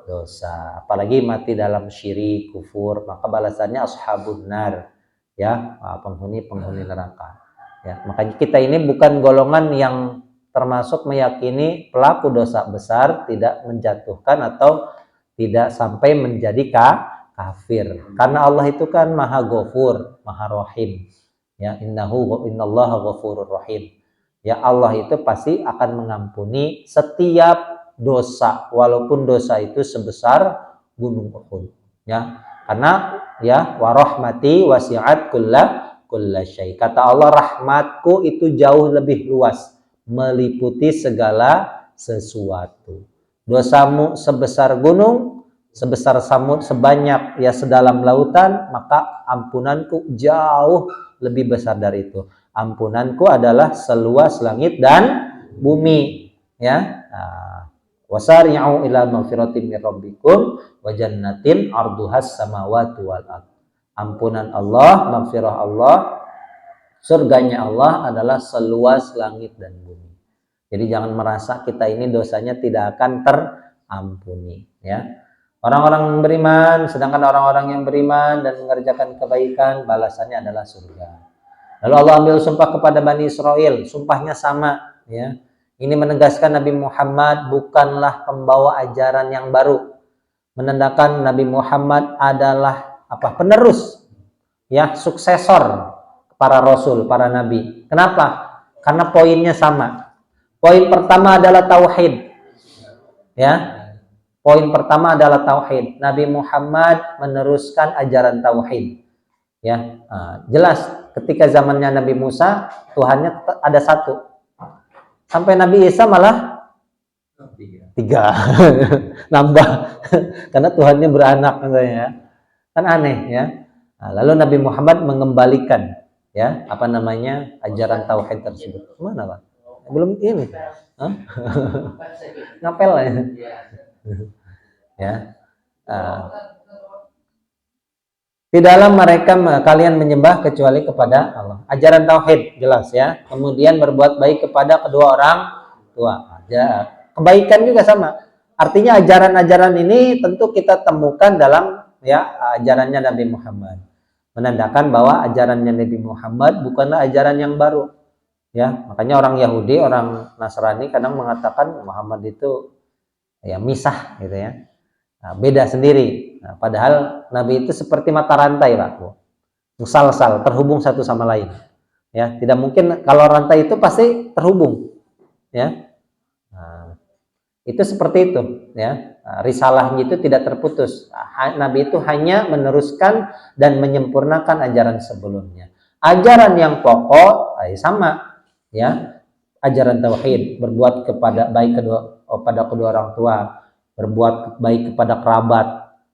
dosa. Apalagi mati dalam syirik, kufur, maka balasannya ashabun nar, ya, penghuni neraka. Ya, makanya kita ini bukan golongan yang termasuk meyakini pelaku dosa besar tidak menjatuhkan atau tidak sampai menjadi kafir. Karena Allah itu kan Maha Ghafur, Maha Rahim. Ya, innallaha ghafurur rahim. Ya, Allah itu pasti akan mengampuni setiap dosa walaupun dosa itu sebesar gunung Uhud. Ya. Karena ya warahmati wasi'at kullasyai. Kata Allah, rahmatku itu jauh lebih luas, meliputi segala sesuatu. Dosamu sebesar gunung, sebesar samud, sebanyak ya sedalam lautan, maka ampunanku jauh lebih besar dari itu. Ampunanku adalah seluas langit dan bumi ya. Wasari'u ila magfiratin min rabbikum wa jannatin 'arduhas samawati wal ard. Ampunan Allah, maghfirah Allah, surganya Allah adalah seluas langit dan bumi. Jadi jangan merasa kita ini dosanya tidak akan terampuni ya. Orang-orang beriman, sedangkan orang-orang yang beriman dan mengerjakan kebaikan, balasannya adalah surga. Lalu Allah ambil sumpah kepada Bani Israel, sumpahnya sama ya. Ini menegaskan Nabi Muhammad bukanlah pembawa ajaran yang baru. Menandakan Nabi Muhammad adalah penerus ya, suksesor para rasul, para nabi. Kenapa? Karena poinnya sama. Poin pertama adalah tauhid. Ya. Poin pertama adalah tauhid. Nabi Muhammad meneruskan ajaran tauhid. Ya, jelas ketika zamannya Nabi Musa Tuhannya ada satu. Sampai Nabi Isa malah tiga. Nambah. Karena Tuhannya beranak katanya. Kan aneh ya. Nah, lalu Nabi Muhammad mengembalikan ya ajaran tauhid tersebut. Mana Pak? Belum ini. Hah? Ngapel ya. Ya. Tidaklah mereka kalian menyembah kecuali kepada Allah. Ajaran tauhid jelas ya. Kemudian berbuat baik kepada kedua orang tua. Ya. Kebaikan juga sama. Artinya ajaran-ajaran ini tentu kita temukan dalam ya ajarannya Nabi Muhammad. Menandakan bahwa ajarannya Nabi Muhammad bukanlah ajaran yang baru. Ya, makanya orang Yahudi, orang Nasrani kadang mengatakan Muhammad itu ya misah gitu ya. Nah, beda sendiri. Nah, padahal Nabi itu seperti mata rantai, Pak. Musalsal, terhubung satu sama lain. Ya, tidak mungkin kalau rantai itu pasti terhubung. Ya. Nah, itu seperti itu, ya. Nah, risalahnya itu tidak terputus. Nabi itu hanya meneruskan dan menyempurnakan ajaran sebelumnya. Ajaran yang pokok sama, ya. Ajaran tauhid, berbuat kepada baik kedua pada kedua orang tua, berbuat baik kepada kerabat,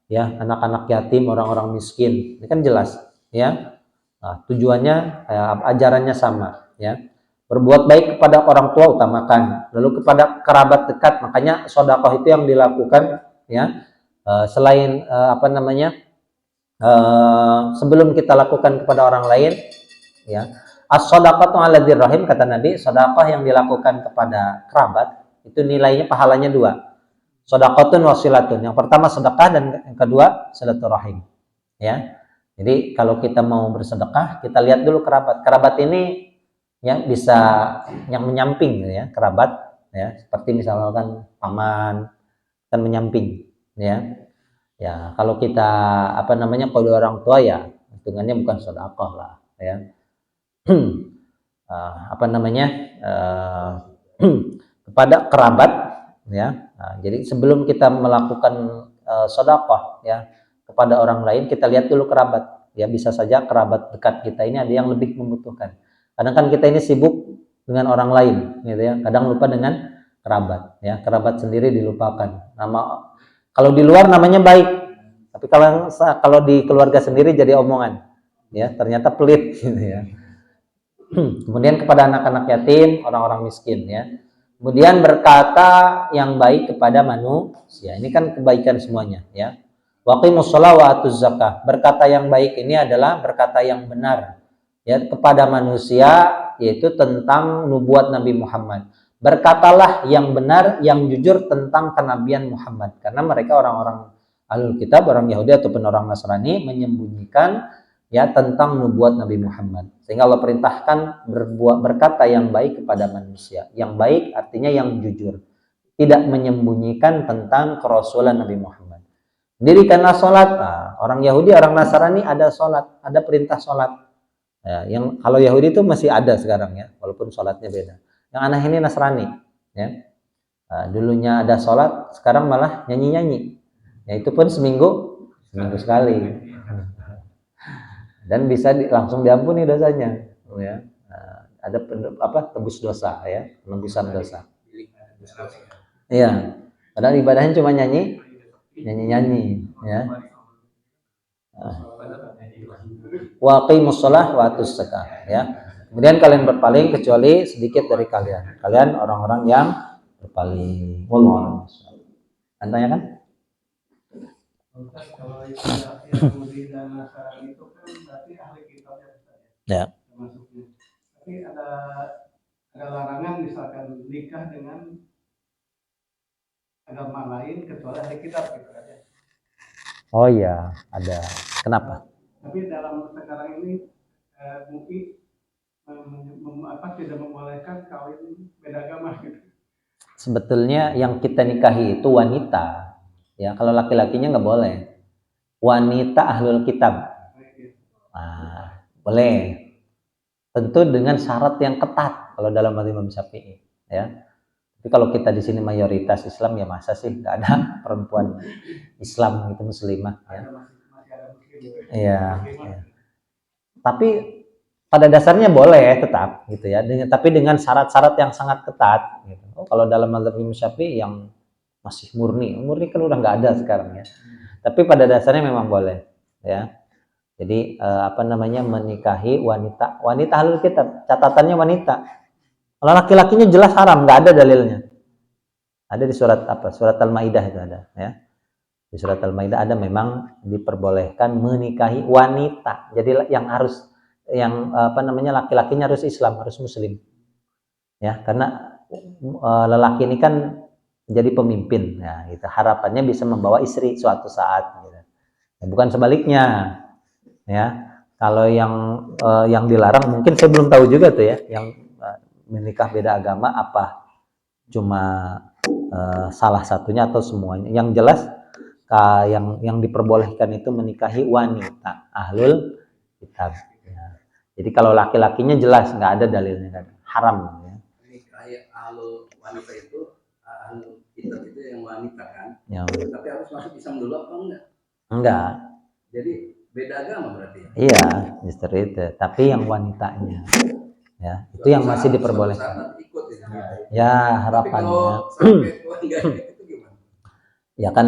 ya, anak-anak yatim, orang-orang miskin. Ini kan jelas, ya. Nah, tujuannya, ajarannya sama, ya. Berbuat baik kepada orang tua utamakan, lalu kepada kerabat dekat, makanya sedekah itu yang dilakukan, ya. Selain sebelum kita lakukan kepada orang lain, ya, as-shadaqatu 'ala dzirrahim, kata Nabi, sedekah yang dilakukan kepada kerabat itu nilainya pahalanya 2. Shadaqatun wasilatun. Yang pertama sedekah dan yang kedua silaturahim, ya. Jadi kalau kita mau bersedekah, kita lihat dulu kerabat. Kerabat ini ya bisa yang menyamping, ya, kerabat, ya, seperti misalkan paman kan menyamping, ya. Ya, kalau kita kedua orang tua, ya hitungannya bukan sedekah lah, ya. Kepada kerabat, ya. Nah, jadi sebelum kita melakukan sedekah, ya, kepada orang lain, kita lihat dulu kerabat, ya. Bisa saja kerabat dekat kita ini ada yang lebih membutuhkan. Kadang kan kita ini sibuk dengan orang lain, gitu ya. Kadang lupa dengan kerabat, ya. Kerabat sendiri dilupakan. Kalau di luar namanya baik, tapi kalau di keluarga sendiri jadi omongan, ya. Ternyata pelit, gitu ya. Kemudian kepada anak-anak yatim, orang-orang miskin, ya. Kemudian berkata yang baik kepada manusia. Ini kan kebaikan semuanya, ya. Waqimus shalah wa atuz zakah. Berkata yang baik ini adalah berkata yang benar, ya, kepada manusia, yaitu tentang nubuat Nabi Muhammad. Berkatalah yang benar, yang jujur tentang kenabian Muhammad, karena mereka orang-orang Ahlul Kitab, orang Yahudi ataupun orang Nasrani menyembunyikan, ya, tentang nubuat Nabi Muhammad. Sehingga Allah perintahkan berkata yang baik kepada manusia. Yang baik artinya yang jujur, tidak menyembunyikan tentang kerasulan Nabi Muhammad. Dirikanlah sholat. Nah, orang Yahudi, orang Nasrani ada sholat, ada perintah sholat. Ya, yang kalau Yahudi itu masih ada sekarang, ya, walaupun sholatnya beda. Yang aneh ini Nasrani, ya. Nah, dulunya ada sholat, sekarang malah nyanyi-nyanyi. Ya, itu pun seminggu sekali. Dan bisa langsung diampuni dosanya, ya. Nah, ada tebus dosa, ya, penebusan dosa. Iya. Padahal ibadahnya cuma nyanyi, ya. Wa aqimus shalah wa atuz zakah, ya. Kemudian kalian berpaling kecuali sedikit dari kalian. Kalian orang-orang yang berpaling. Wallahu a'lam. Tanya kan? Kalau Yahudi dan Nasrani itu kan berarti ahli kitabnya, Ya. termasuknya. Tapi ada larangan misalkan nikah dengan agama lain kecuali ahli kitab, gitu aja. Oh iya, ada. Kenapa? Tapi dalam sekarang ini MUI tidak membolehkan kawin beda agama, gitu. Sebetulnya yang kita nikahi itu wanita. Ya, kalau laki-lakinya nggak boleh. Wanita ahlul kitab. Nah, boleh. Tentu dengan syarat yang ketat kalau dalam mazhab Imam Syafi'i, ya. Tapi kalau kita di sini mayoritas Islam, ya masa sih nggak ada perempuan Islam gitu, muslimah, ya. Iya. Ya. Tapi pada dasarnya boleh tetap, gitu ya. Tapi dengan syarat-syarat yang sangat ketat, gitu. Oh, kalau dalam mazhab Imam Syafi'i yang masih murni kan udah nggak ada sekarang, ya. Tapi pada dasarnya memang boleh, ya. Jadi menikahi wanita ahlul kitab, catatannya wanita. Kalau laki-lakinya jelas haram, nggak ada dalilnya. Ada di surat Al-Maidah itu ada, ya. Di surat Al-Maidah ada memang diperbolehkan menikahi wanita. Jadi laki-lakinya harus Islam, harus Muslim, ya. Karena lelaki ini kan jadi pemimpin, ya, gitu. Harapannya bisa membawa istri suatu saat, gitu. Ya, bukan sebaliknya, ya. Kalau yang dilarang mungkin saya belum tahu juga tuh, ya, yang menikah beda agama apa cuma salah satunya atau semuanya. Yang jelas yang diperbolehkan itu menikahi wanita ahlul kitab, ya. Jadi kalau laki-lakinya jelas nggak ada dalilnya, kan haram, ya. Menikahi ahlul wanita itu itu yang wanita, kan, Ya. tapi harus masuk Islam dulu apa Enggak. Jadi beda agama berarti, ya? Iya, justru itu. Tapi yang wanitanya, ya, itu yang masih diperbolehkan. Ya Tapi kalau harapannya sampai tua nggak itu gimana? ya kan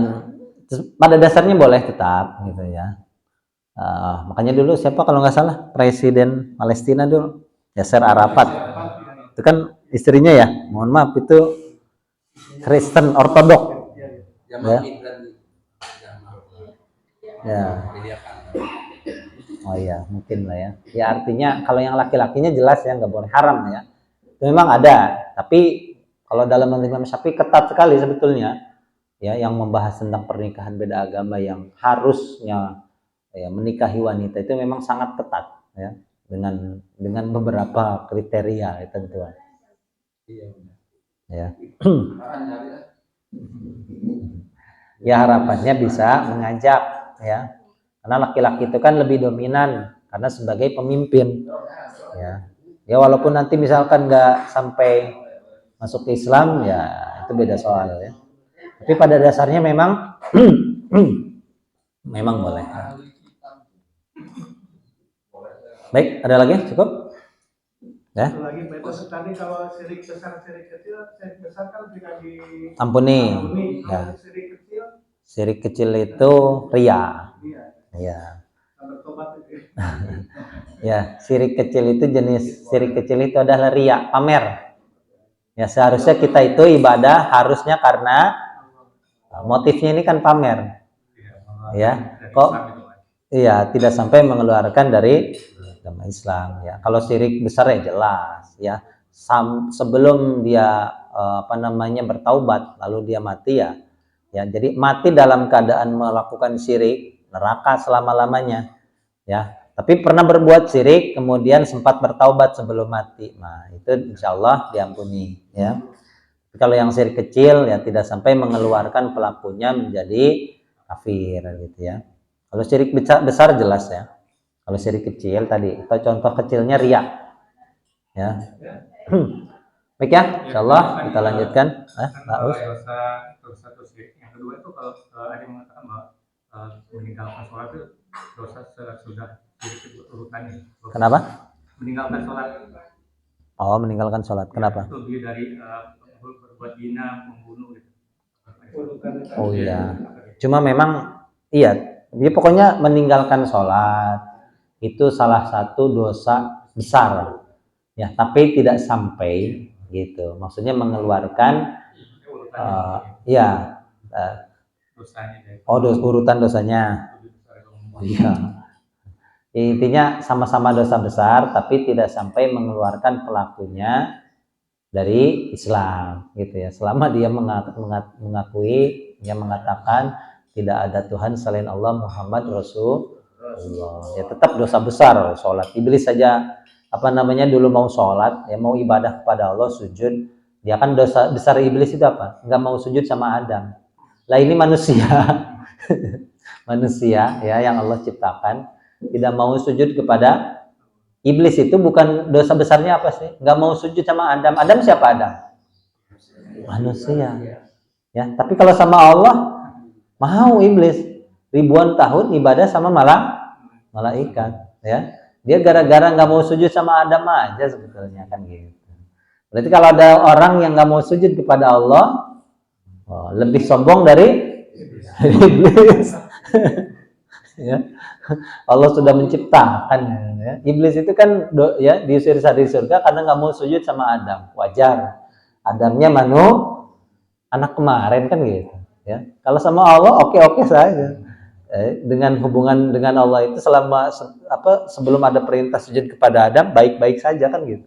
pada dasarnya boleh tetap gitu ya. Makanya dulu siapa kalau nggak salah presiden Palestina dulu Yasser Arafat itu kan istrinya ya, mohon maaf itu Kristen Ortodok Jamal ya. Gibran Jamal Ya. dia kan Oh iya, mungkin lah ya. Ya artinya kalau yang laki-lakinya jelas ya nggak boleh, haram ya. Itu memang ada, tapi kalau dalam Imam Syafi'i ketat sekali sebetulnya ya yang membahas tentang pernikahan beda agama yang harusnya ya menikahi wanita itu memang sangat ketat ya dengan beberapa kriteria ya, tentuan. iya Ya. benar. Ya harapannya bisa mengajak ya. Karena laki-laki itu kan lebih dominan karena sebagai pemimpin. Ya. Ya walaupun nanti misalkan nggak sampai masuk ke Islam ya itu beda soal ya. Tapi pada dasarnya memang memang boleh. Baik, ada lagi? Cukup? Ya. Satu lagi Pak, itu tadi kalau syirik besar syirik besar kan bisa Ampuni. Kalau Ya. syirik kecil Syirik kecil itu ria. iya Ya. bertobat itu. Ya, syirik kecil itu jenis syirik kecil itu adalah ria, pamer. Ya, seharusnya kita itu ibadah harusnya karena motifnya ini kan pamer. Ya. Kok iya, tidak sampai mengeluarkan dari agama Islam ya. Kalau syirik besar ya jelas ya. Sebelum dia bertaubat lalu dia mati ya. Ya, jadi mati dalam keadaan melakukan syirik, neraka selama-lamanya. Ya, tapi pernah berbuat syirik kemudian sempat bertaubat sebelum mati. Nah, itu insyaallah diampuni ya. Tapi kalau yang syirik kecil ya tidak sampai mengeluarkan pelakunya menjadi kafir gitu ya. Kalau syirik besar jelas ya. Kalau syirik kecil tadi, atau contoh kecilnya riya. Ya. Baik ya, insyaallah kita lanjutkan. Dosa syirik. Yang kedua itu kalau ada yang mengatakan bahwa meninggalkan sholat itu dosa sudah syirik urutannya. Kenapa? Meninggalkan sholat. Oh, meninggalkan sholat. Kenapa? Itu lebih dari berbuat zina, membunuh gitu. Oh iya. Cuma memang iya. Jadi pokoknya meninggalkan sholat itu salah satu dosa besar. Ya, tapi tidak sampai gitu. Maksudnya mengeluarkan dosanya. Urutan dosanya. Iya. Intinya sama-sama dosa besar tapi tidak sampai mengeluarkan pelakunya dari Islam gitu ya. Selama dia mengakui, dia mengatakan tidak ada Tuhan selain Allah, Muhammad Rasulullah. Ya tetap dosa besar. Sholat iblis saja dulu mau sholat ya mau ibadah kepada Allah sujud, dia kan dosa besar iblis itu apa? Nggak mau sujud sama Adam. Lah ini manusia manusia ya yang Allah ciptakan tidak mau sujud kepada iblis, itu bukan dosa besarnya apa sih? Nggak mau sujud sama Adam. Adam siapa Adam? Manusia ya. Tapi kalau sama Allah mau iblis ribuan tahun ibadah sama malaikat ya. Dia gara-gara nggak mau sujud sama Adam aja sebetulnya kan gitu. Berarti kalau ada orang yang nggak mau sujud kepada Allah, lebih sombong dari iblis. Ya. Allah sudah menciptakan ya. Iblis itu kan diusir dari surga karena nggak mau sujud sama Adam. Wajar. Adamnya anak kemarin kan gitu. Ya. Kalau sama Allah oke-oke saja. Dengan hubungan dengan Allah itu sebelum ada perintah sujud kepada Adam baik-baik saja kan gitu.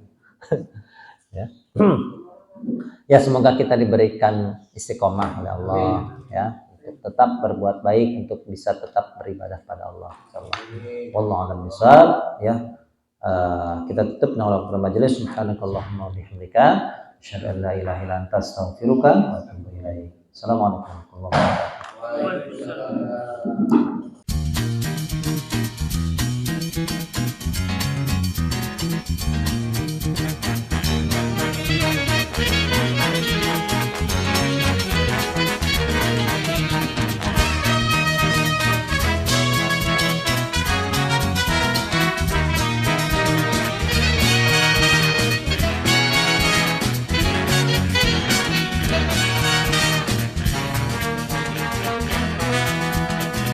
Ya. Ya semoga kita diberikan istiqomah oleh Allah ya untuk tetap berbuat baik, untuk bisa tetap beribadah pada Allah. Wallahu a'lam bishawab ya. Kita tutup dengan majelis. Subhanakallahumma wa bihamdika asyhadu an la ilaha illa anta astaghfiruka wa atubu ilaik. Assalamualaikum warahmatullahi wabarakatuh. Waalaikumsalam.